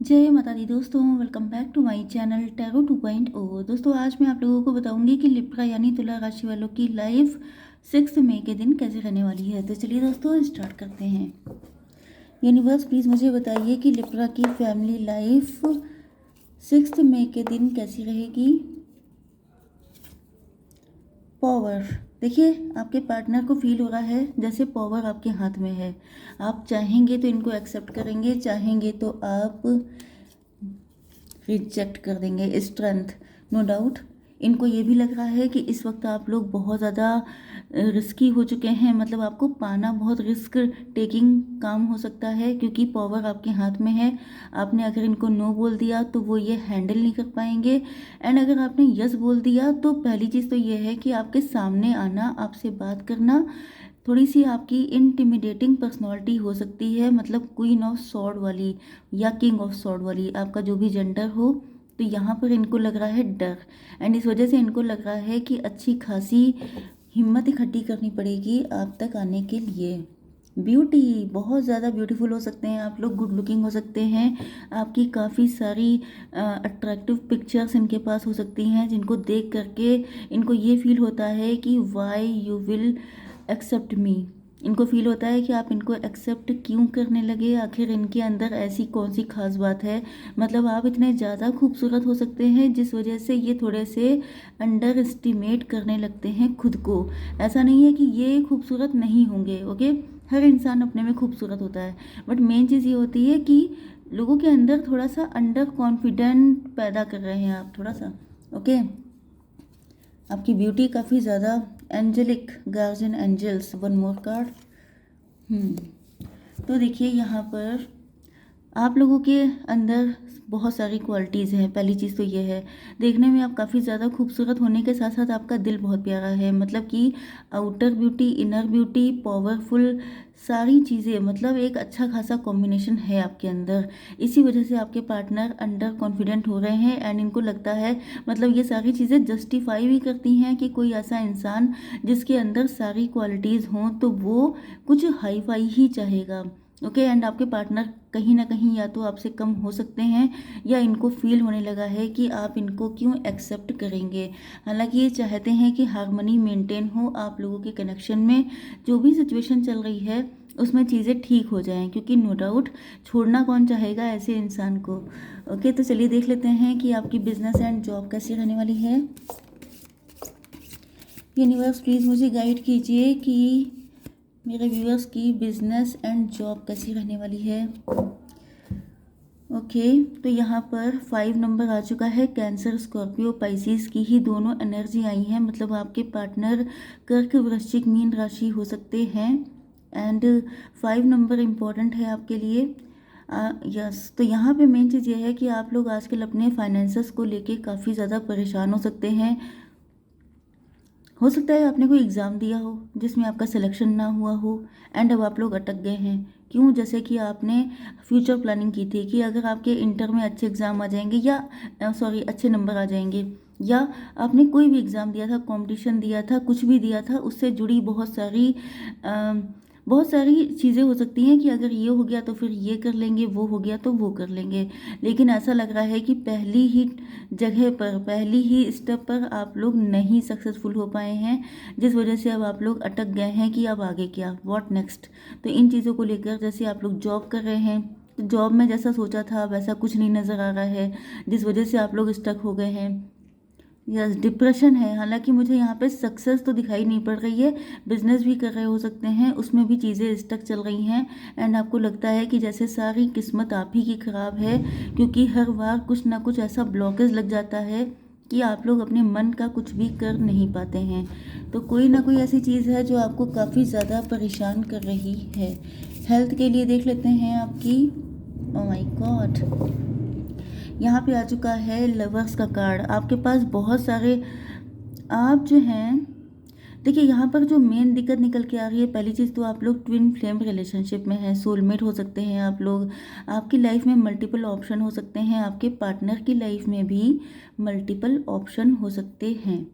जय माता दी दोस्तों, welcome back to my channel tarot 2.0। दोस्तों आज मैं आप लोगों को बताऊंगी कि लिब्रा यानी तुला राशि वालों की लाइफ 6 मई के दिन कैसे रहने वाली है। तो चलिए दोस्तों स्टार्ट करते हैं। यूनिवर्स प्लीज़ मुझे बताइए कि लिब्रा की फैमिली लाइफ 6 मई के दिन कैसी रहेगी। पावर, देखिए आपके पार्टनर को फील हो रहा है जैसे पावर आपके हाथ में है। आप चाहेंगे तो इनको एक्सेप्ट करेंगे, चाहेंगे तो आप रिजेक्ट कर देंगे। स्ट्रेंथ, नो डाउट इनको ये भी लग रहा है कि इस वक्त आप लोग बहुत ज़्यादा रिस्की हो चुके हैं। मतलब आपको पाना बहुत रिस्क टेकिंग काम हो सकता है क्योंकि पावर आपके हाथ में है। आपने अगर इनको नो बोल दिया तो वो ये हैंडल नहीं कर पाएंगे, एंड अगर आपने यस बोल दिया तो पहली चीज़ तो ये है कि आपके सामने आना, आपसे बात करना, थोड़ी सी आपकी इंटिमिडेटिंग पर्सनालिटी हो सकती है। मतलब क्वीन ऑफ सॉर्ड वाली या किंग ऑफ सॉर्ड वाली, आपका जो भी जेंडर हो। तो यहाँ पर इनको लग रहा है डर, एंड इस वजह से इनको लग रहा है कि अच्छी खासी हिम्मत इकट्ठी करनी पड़ेगी आप तक आने के लिए। ब्यूटी, बहुत ज़्यादा ब्यूटीफुल हो सकते हैं आप लोग, गुड लुकिंग हो सकते हैं। आपकी काफ़ी सारी अट्रैक्टिव पिक्चर्स इनके पास हो सकती हैं जिनको देख करके इनको ये फील होता है कि वाई यू विल एक्सेप्ट मी। इनको फील होता है कि आप इनको एक्सेप्ट क्यों करने लगे, आखिर इनके अंदर ऐसी कौन सी खास बात है। मतलब आप इतने ज़्यादा खूबसूरत हो सकते हैं जिस वजह से ये थोड़े से अंडर एस्टिमेट करने लगते हैं खुद को। ऐसा नहीं है कि ये खूबसूरत नहीं होंगे, ओके, हर इंसान अपने में खूबसूरत होता है, बट मेन चीज़ ये होती है कि लोगों के अंदर थोड़ा सा अंडर कॉन्फिडेंट पैदा कर रहे हैं आप थोड़ा सा, ओके। आपकी ब्यूटी काफ़ी ज़्यादा angelic, guardian angels, one more card. तो देखिए यहाँ पर आप लोगों के अंदर बहुत सारी क्वालिटीज़ हैं। पहली चीज़ तो ये है, देखने में आप काफ़ी ज़्यादा खूबसूरत होने के साथ साथ आपका दिल बहुत प्यारा है। मतलब कि outer beauty, inner beauty, powerful, सारी चीज़ें, मतलब एक अच्छा खासा कॉम्बिनेशन है आपके अंदर। इसी वजह से आपके पार्टनर अंडर कॉन्फिडेंट हो रहे हैं, एंड इनको लगता है, मतलब ये सारी चीज़ें जस्टिफाई भी करती हैं कि कोई ऐसा इंसान जिसके अंदर सारी क्वालिटीज़ हों तो वो कुछ हाई फाई ही चाहेगा, ओके। एंड आपके पार्टनर कहीं ना कहीं या तो आपसे कम हो सकते हैं या इनको फील होने लगा है कि आप इनको क्यों एक्सेप्ट करेंगे। हालांकि ये चाहते हैं कि हार्मनी मेंटेन हो आप लोगों के कनेक्शन में, जो भी सिचुएशन चल रही है उसमें चीज़ें ठीक हो जाएं, क्योंकि नो डाउट छोड़ना कौन चाहेगा ऐसे इंसान को, ओके। तो चलिए देख लेते हैं कि आपकी बिजनेस एंड जॉब कैसी रहने वाली है। यूनिवर्स प्लीज़ मुझे गाइड कीजिए कि मेरे व्यूअर्स की बिजनेस एंड जॉब कैसी रहने वाली है। ओके, तो यहाँ पर 5 नंबर आ चुका है। कैंसर, स्कॉर्पियो, पाइसिस की ही दोनों एनर्जी आई है। मतलब आपके पार्टनर कर्क, वृश्चिक, मीन राशि हो सकते हैं, एंड 5 नंबर इम्पोर्टेंट है आपके लिए। यस, तो यहाँ पे मेन चीज़ ये है कि आप लोग आजकल अपने फाइनेंसेस को लेके काफ़ी ज़्यादा परेशान हो सकते हैं। हो सकता है आपने कोई एग्ज़ाम दिया हो जिसमें आपका सिलेक्शन ना हुआ हो, एंड अब आप लोग अटक गए हैं। क्यों? जैसे कि आपने फ्यूचर प्लानिंग की थी कि अगर आपके इंटर में अच्छे एग्ज़ाम आ जाएंगे या सॉरी अच्छे नंबर आ जाएंगे, या आपने कोई भी एग्ज़ाम दिया था, कंपटीशन दिया था, कुछ भी दिया था, उससे जुड़ी बहुत सारी चीज़ें हो सकती हैं कि अगर ये हो गया तो फिर ये कर लेंगे, वो हो गया तो वो कर लेंगे। लेकिन ऐसा लग रहा है कि पहली ही जगह पर, पहली ही स्टेप पर आप लोग नहीं सक्सेसफुल हो पाए हैं, जिस वजह से अब आप लोग अटक गए हैं कि अब आगे क्या, व्हाट नेक्स्ट। तो इन चीज़ों को लेकर, जैसे आप लोग जॉब कर रहे हैं तो जॉब में जैसा सोचा था वैसा कुछ नहीं नज़र आ रहा है, जिस वजह से आप लोग स्टक हो गए हैं। यस, डिप्रेशन है। हालांकि मुझे यहाँ पे सक्सेस तो दिखाई नहीं पड़ रही है। बिजनेस भी कर रहे हो सकते हैं, उसमें भी चीज़ें स्टक चल रही हैं, एंड आपको लगता है कि जैसे सारी किस्मत आप ही की खराब है, क्योंकि हर बार कुछ ना कुछ ऐसा ब्लॉकेज लग जाता है कि आप लोग अपने मन का कुछ भी कर नहीं पाते हैं। तो कोई ना कोई ऐसी चीज़ है जो आपको काफ़ी ज़्यादा परेशान कर रही है। हेल्थ के लिए देख लेते हैं आपकी। ओ माय गॉड, यहाँ पे आ चुका है लवर्स का कार्ड। आपके पास बहुत सारे, आप जो हैं, देखिए यहाँ पर जो मेन दिक्कत निकल के आ रही है, पहली चीज़ तो आप लोग ट्विन फ्लेम रिलेशनशिप में हैं, सोलमेट हो सकते हैं आप लोग। आपकी लाइफ में मल्टीपल ऑप्शन हो सकते हैं, आपके पार्टनर की लाइफ में भी मल्टीपल ऑप्शन हो सकते हैं।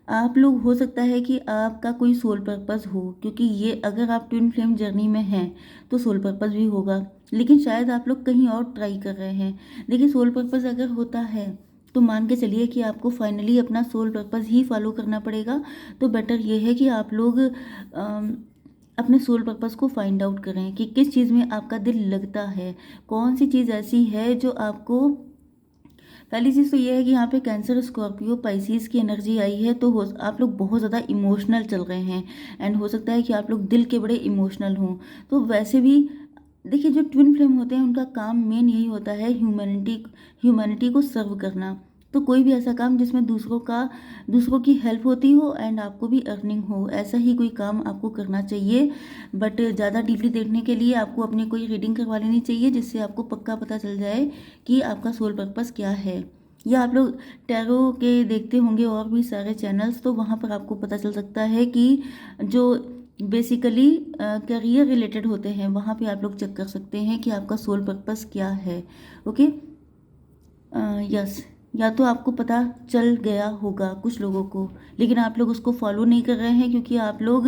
आप लोग, हो सकता है कि आपका कोई सोल पर्पस हो, क्योंकि ये अगर आप ट्विन फ्लेम जर्नी में हैं तो सोल पर्पस भी होगा, लेकिन शायद आप लोग कहीं और ट्राई कर रहे हैं। देखिए, सोल पर्पस अगर होता है तो मान के चलिए कि आपको फाइनली अपना सोल पर्पस ही फॉलो करना पड़ेगा। तो बेटर ये है कि आप लोग अपने सोल पर्पस को फाइंड आउट करें कि किस चीज़ में आपका दिल लगता है, कौन सी चीज़ ऐसी है जो आपको। पहली चीज़ तो ये है कि यहाँ पे कैंसर, स्कॉर्पियो, पाइसिस की एनर्जी आई है, तो आप लोग बहुत ज़्यादा इमोशनल चल रहे हैं। एंड हो सकता है कि आप लोग दिल के बड़े इमोशनल हों। तो वैसे भी देखिए, जो ट्विन फ्लेम होते हैं उनका काम मेन यही होता है, ह्यूमैनिटी को सर्व करना। तो कोई भी ऐसा काम जिसमें दूसरों की हेल्प होती हो एंड आपको भी अर्निंग हो, ऐसा ही कोई काम आपको करना चाहिए। बट ज़्यादा डीपली देखने के लिए आपको अपनी कोई रीडिंग करवा लेनी चाहिए, जिससे आपको पक्का पता चल जाए कि आपका सोल पर्पस क्या है। या आप लोग टैरो के देखते होंगे और भी सारे चैनल्स, तो वहाँ पर आपको पता चल सकता है कि जो बेसिकली करियर रिलेटेड होते हैं, वहाँ पे आप लोग चेक कर सकते हैं कि आपका सोल पर्पस क्या है। Okay, yes. या तो आपको पता चल गया होगा कुछ लोगों को, लेकिन आप लोग उसको फॉलो नहीं कर रहे हैं, क्योंकि आप लोग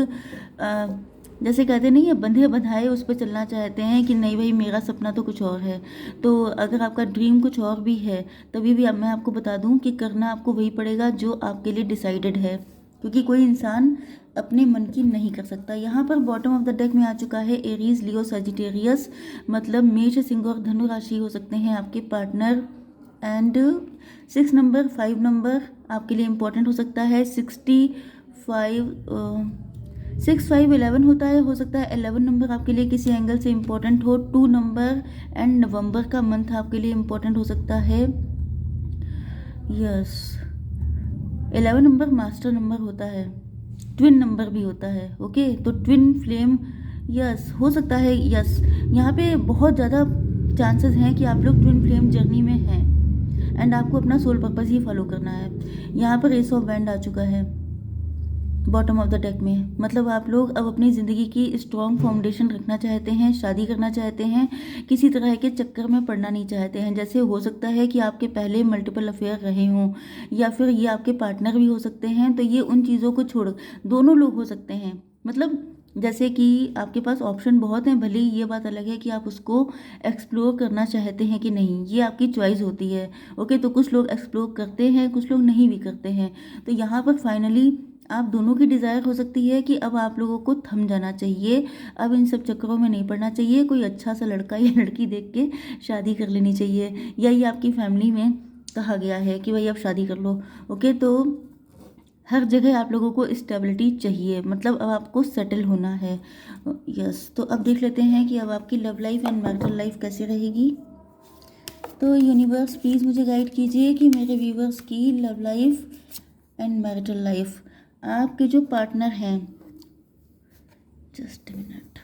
जैसे कहते नहीं है, बंधे बंधाए उस पर चलना चाहते हैं कि नहीं भाई, मेरा सपना तो कुछ और है। तो अगर आपका ड्रीम कुछ और भी है, तभी भी मैं आपको बता दूं कि करना आपको वही पड़ेगा जो आपके लिए डिसाइडेड है, क्योंकि कोई इंसान अपने मन की नहीं कर सकता। यहाँ पर बॉटम ऑफ द डेक में आ चुका है एरीज, लियो, सजिटेरियस, मतलब मेष, सिंह और धनु राशि हो सकते हैं आपके पार्टनर। एंड 6 नंबर, 5 नंबर आपके लिए इम्पोर्टेंट हो सकता है। 11 होता है, हो सकता है 11 नंबर आपके लिए किसी एंगल से इम्पोर्टेंट हो। 2 नंबर एंड नवंबर का मंथ आपके लिए इम्पोर्टेंट हो सकता है। यस, 11 नंबर मास्टर नंबर होता है, ट्विन नंबर भी होता है। ओके, तो ट्विन फ्लेम, यस, हो सकता है। यस, यहाँ पे बहुत ज़्यादा चांसेस हैं कि आप लोग ट्विन फ्लेम जर्नी में हैं एंड आपको अपना सोल पर्पस ही फॉलो करना है। यहाँ पर एस ऑफ वैंड आ चुका है बॉटम ऑफ द डेक में, मतलब आप लोग अब अपनी ज़िंदगी की स्ट्रॉन्ग फाउंडेशन रखना चाहते हैं, शादी करना चाहते हैं, किसी तरह के चक्कर में पड़ना नहीं चाहते हैं। जैसे हो सकता है कि आपके पहले मल्टीपल अफेयर रहे हों, या फिर ये आपके पार्टनर भी हो सकते हैं। तो ये उन चीज़ों को छोड़, दोनों लोग हो सकते हैं, मतलब जैसे कि आपके पास ऑप्शन बहुत हैं, भले ही ये बात अलग है कि आप उसको एक्सप्लोर करना चाहते हैं कि नहीं, ये आपकी चॉइस होती है। ओके, तो कुछ लोग एक्सप्लोर करते हैं, कुछ लोग नहीं भी करते हैं। तो यहाँ पर फाइनली आप दोनों की डिज़ायर हो सकती है कि अब आप लोगों को थम जाना चाहिए, अब इन सब चक्करों में नहीं पड़ना चाहिए, कोई अच्छा सा लड़का या लड़की देख के शादी कर लेनी चाहिए, या ये आपकी फैमिली में कहा गया है कि भाई अब शादी कर लो। ओके, तो हर जगह आप लोगों को स्टेबिलिटी चाहिए, मतलब अब आपको सेटल होना है। यस, तो अब देख लेते हैं कि अब आपकी love life and marital life कैसी रहेगी। तो यूनिवर्स प्लीज़ मुझे गाइड कीजिए कि मेरे व्यूवर्स की love life and marital life, आपके जो पार्टनर हैं, जस्ट मिनट,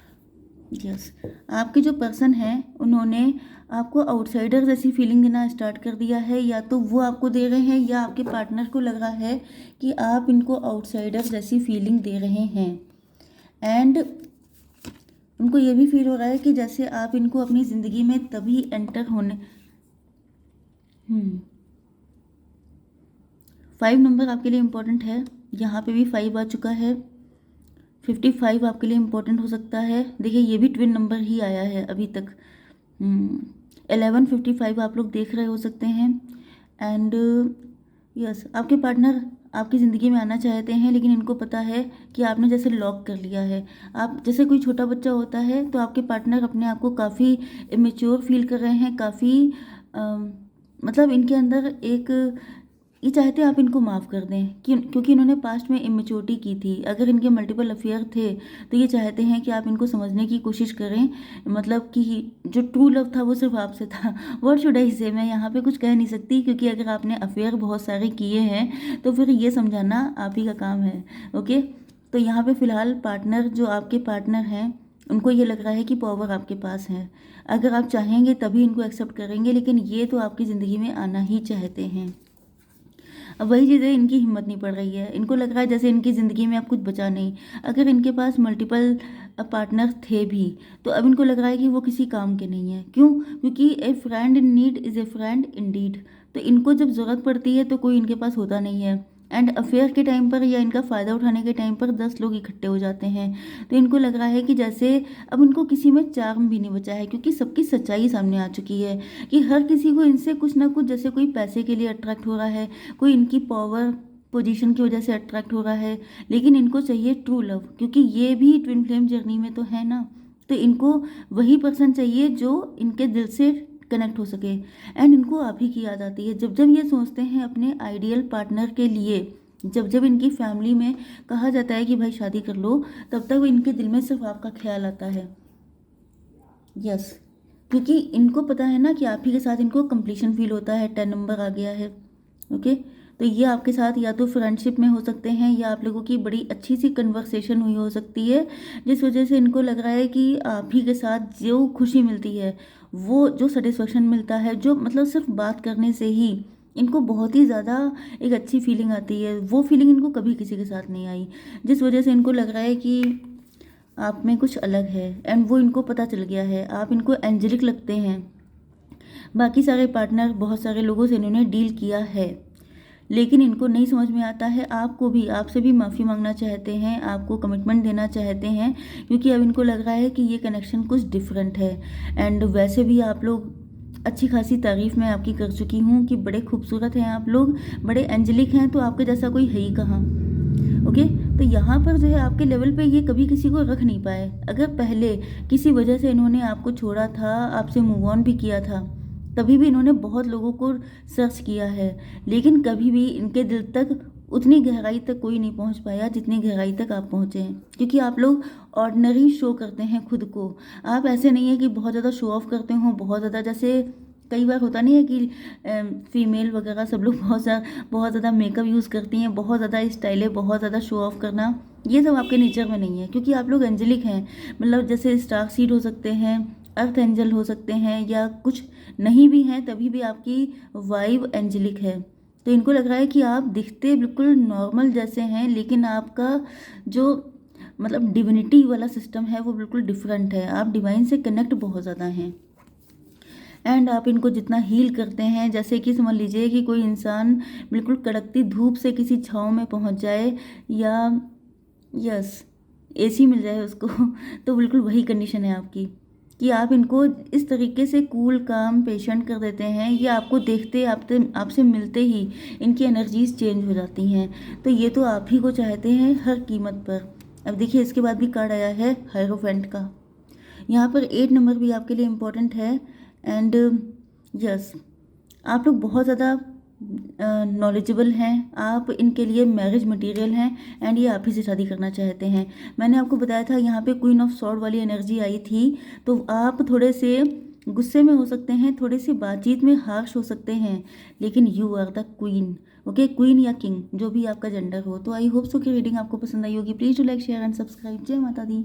यस, आपके जो पर्सन हैं उन्होंने आपको आउटसाइडर जैसी फीलिंग देना स्टार्ट कर दिया है, या तो वो आपको दे रहे हैं या आपके पार्टनर को लग रहा है कि आप इनको आउटसाइडर जैसी फीलिंग दे रहे हैं। एंड उनको ये भी फील हो रहा है कि जैसे आप इनको अपनी ज़िंदगी में तभी एंटर होने 5 नंबर आपके लिए इम्पोर्टेंट है, यहाँ पे भी 5 आ चुका है। 55 आपके लिए इम्पोर्टेंट हो सकता है, देखिए ये भी ट्विन नंबर ही आया है अभी तक। 1155 आप लोग देख रहे हो सकते हैं। एंड यस, आपके पार्टनर आपकी ज़िंदगी में आना चाहते हैं, लेकिन इनको पता है कि आपने जैसे लॉक कर लिया है। आप जैसे कोई छोटा बच्चा होता है, तो आपके पार्टनर अपने आप को काफ़ी इमेच्योर फील कर रहे हैं, काफ़ी मतलब इनके अंदर एक, ये चाहते हैं आप इनको माफ़ कर दें, क्योंकि इन्होंने पास्ट में इमेच्योरिटी की थी। अगर इनके मल्टीपल अफेयर थे, तो ये चाहते हैं कि आप इनको समझने की कोशिश करें, मतलब कि जो ट्रू लव था वो सिर्फ आपसे था। व्हाट शुड आई से, मैं यहाँ पे कुछ कह नहीं सकती, क्योंकि अगर आपने अफेयर बहुत सारे किए हैं तो फिर ये समझाना आप ही का काम है। ओके, तो यहाँ पे फ़िलहाल पार्टनर, जो आपके पार्टनर हैं, उनको ये लग रहा है कि पावर आपके पास है। अगर आप चाहेंगे तभी इनको एक्सेप्ट करेंगे, लेकिन ये तो आपकी ज़िंदगी में आना ही चाहते हैं। अब वही चीज़ें, इनकी हिम्मत नहीं पड़ रही है, इनको लग रहा है जैसे इनकी ज़िंदगी में अब कुछ बचा नहीं। अगर इनके पास मल्टीपल पार्टनर थे भी, तो अब इनको लग रहा है कि वो किसी काम के नहीं है। क्यों? क्योंकि a friend in need is a friend in deed. तो इनको जब ज़रूरत पड़ती है तो कोई इनके पास होता नहीं है। एंड अफेयर के टाइम पर या इनका फ़ायदा उठाने के टाइम पर 10 लोग इकट्ठे हो जाते हैं। तो इनको लग रहा है कि जैसे अब उनको किसी में चार्म भी नहीं बचा है, क्योंकि सबकी सच्चाई सामने आ चुकी है कि हर किसी को इनसे कुछ ना कुछ, जैसे कोई पैसे के लिए अट्रैक्ट हो रहा है, कोई इनकी पावर पोजीशन की वजह से अट्रैक्ट हो रहा है, लेकिन इनको चाहिए ट्रू लव, क्योंकि ये भी ट्विन फ्लेम जर्नी में तो है ना। तो इनको वही पर्सन चाहिए जो इनके दिल से कनेक्ट हो सके। एंड इनको आप ही की याद आती है जब जब ये सोचते हैं अपने आइडियल पार्टनर के लिए। जब जब इनकी फैमिली में कहा जाता है कि भाई शादी कर लो, तब तक इनके दिल में सिर्फ आपका ख्याल आता है। यस, क्योंकि इनको पता है ना कि आप ही के साथ इनको कंप्लीशन फील होता है, 10 नंबर आ गया है। ओके, तो ये आपके साथ या तो फ्रेंडशिप में हो सकते हैं या आप लोगों की बड़ी अच्छी सी कन्वर्सेशन हुई हो सकती है, जिस वजह से इनको लग रहा है कि आप ही के साथ जो खुशी मिलती है, वो जो सेटिस्फेक्शन मिलता है, जो मतलब सिर्फ बात करने से ही इनको बहुत ही ज़्यादा एक अच्छी फीलिंग आती है, वो फीलिंग इनको कभी किसी के साथ नहीं आई, जिस वजह से इनको लग रहा है कि आप में कुछ अलग है। एंड वो इनको पता चल गया है, आप इनको एंजेलिक लगते हैं। बाकी सारे पार्टनर, बहुत सारे लोगों से इन्होंने डील किया है, लेकिन इनको नहीं समझ में आता है। आपको भी, आपसे भी माफ़ी मांगना चाहते हैं, आपको कमिटमेंट देना चाहते हैं, क्योंकि अब इनको लग रहा है कि ये कनेक्शन कुछ डिफरेंट है। एंड वैसे भी आप लोग अच्छी खासी तारीफ़ मैं आपकी कर चुकी हूँ कि बड़े खूबसूरत हैं आप लोग, बड़े एंजेलिक हैं, तो आपके जैसा कोई है ही कहाँ। ओके, तो यहाँ पर जो है आपके लेवल पे ये कभी किसी को रख नहीं पाए। अगर पहले किसी वजह से इन्होंने आपको छोड़ा था, आपसे मूव ऑन भी किया था, तभी भी इन्होंने बहुत लोगों को सर्च किया है, लेकिन कभी भी इनके दिल तक उतनी गहराई तक कोई नहीं पहुंच पाया जितनी गहराई तक आप पहुंचे हैं, क्योंकि आप लोग ऑर्डिनरी शो करते हैं खुद को। आप ऐसे नहीं है कि बहुत ज़्यादा शो ऑफ करते हो, बहुत ज़्यादा, जैसे कई बार होता नहीं है कि फीमेल वगैरह सब लोग बहुत ज़्यादा मेकअप यूज़ करती हैं, बहुत ज़्यादा स्टाइलें, बहुत ज़्यादा शो ऑफ करना, ये सब आपके नेचर में नहीं है, क्योंकि आप लोग एंजेलिक हैं। मतलब जैसे स्टार सीड हो सकते हैं, अर्थ एंजल हो सकते हैं, या कुछ नहीं भी हैं, तभी भी आपकी वाइब एंजेलिक है। तो इनको लग रहा है कि आप दिखते बिल्कुल नॉर्मल जैसे हैं, लेकिन आपका जो मतलब डिविनिटी वाला सिस्टम है वो बिल्कुल डिफरेंट है। आप डिवाइन से कनेक्ट बहुत ज़्यादा हैं। एंड आप इनको जितना हील करते हैं, जैसे कि समझ लीजिए कि कोई इंसान बिल्कुल कड़कती धूप से किसी छाँव में पहुंच जाए, या यस एसी मिल जाए उसको तो बिल्कुल वही कंडीशन है आपकी, कि आप इनको इस तरीके से कूल काम पेशेंट कर देते हैं, या आपको देखते आपसे मिलते ही इनकी एनर्जीज चेंज हो जाती हैं। तो ये तो आप ही को चाहते हैं हर कीमत पर। अब देखिए, इसके बाद भी कार्ड आया है हायरोफेंट का। यहाँ पर 8 नंबर भी आपके लिए इम्पोर्टेंट है। एंड यस, आप लोग बहुत ज़्यादा नॉलेजेबल हैं, आप इनके लिए मैरिज मटेरियल हैं, एंड ये आप ही से शादी करना चाहते हैं। मैंने आपको बताया था यहाँ पे क्वीन ऑफ सॉर्ड वाली एनर्जी आई थी, तो आप थोड़े से गुस्से में हो सकते हैं, थोड़ी सी बातचीत में हार्श हो सकते हैं, लेकिन you are the queen. Okay, queen या किंग, जो भी आपका जेंडर हो। तो आई होप सो कि रीडिंग आपको पसंद आई होगी। Please do like share and subscribe. जय माता दी।